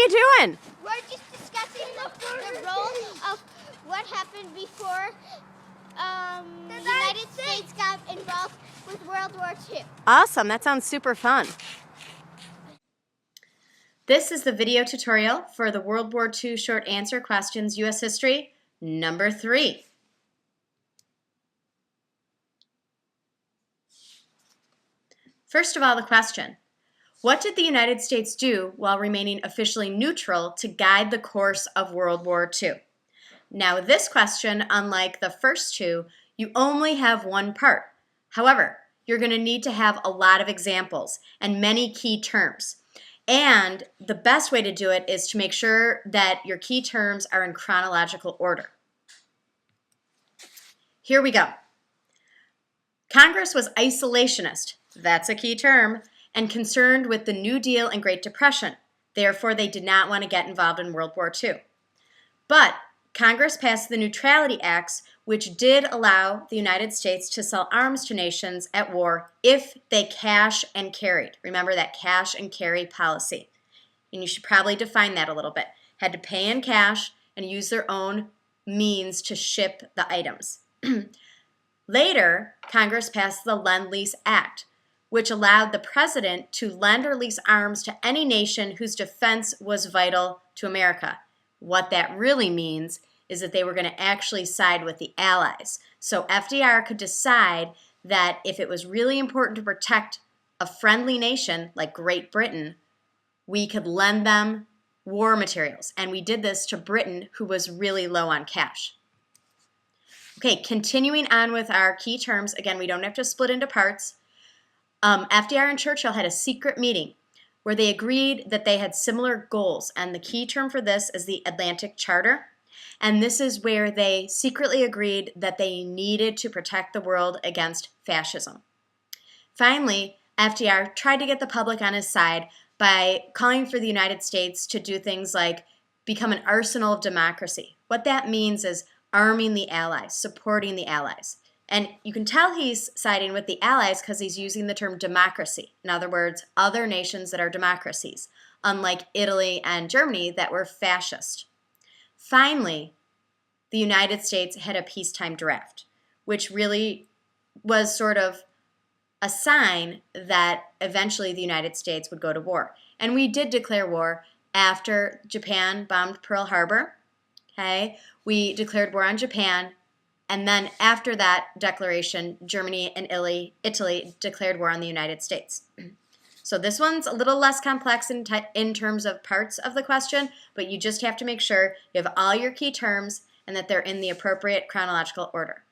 you doing? We're just discussing the role of what happened before the United States got involved with World War II. Awesome, that sounds super fun. This is the video tutorial for the World War II Short Answer Questions U.S. History, number 3. First of all, the question. What did the United States do while remaining officially neutral to guide the course of World War II? Now, this question, unlike the first two, you only have one part. However, you're going to need to have a lot of examples and many key terms. And the best way to do it is to make sure that your key terms are in chronological order. Here we go. Congress was isolationist, that's a key term, and concerned with the New Deal and Great Depression. Therefore, they did not want to get involved in World War II. But Congress passed the Neutrality Acts, which did allow the United States to sell arms to nations at war if they cash and carried. Remember that cash and carry policy. And you should probably define that a little bit. Had to pay in cash and use their own means to ship the items. Later, Congress passed the Lend-Lease Act, which allowed the president to lend or lease arms to any nation whose defense was vital to America. What that really means is that they were going to actually side with the Allies. So FDR could decide that if it was really important to protect a friendly nation like Great Britain, we could lend them war materials. And we did this to Britain, who was really low on cash. Okay, continuing on with our key terms. Again, we don't have to split into parts. FDR and Churchill had a secret meeting where they agreed that they had similar goals. And the key term for this is the Atlantic Charter. And this is where they secretly agreed that they needed to protect the world against fascism. Finally, FDR tried to get the public on his side by calling for the United States to do things like become an arsenal of democracy. What that means is arming the Allies, supporting the Allies. And you can tell he's siding with the Allies because he's using the term democracy. In other words, other nations that are democracies, unlike Italy and Germany that were fascist. Finally, the United States had a peacetime draft, which really was sort of a sign that eventually the United States would go to war. And we did declare war after Japan bombed Pearl Harbor. Okay, we declared war on Japan. And then after that declaration, Germany and Italy declared war on the United States. So this one's a little less complex in terms of parts of the question, but you just have to make sure you have all your key terms and that they're in the appropriate chronological order.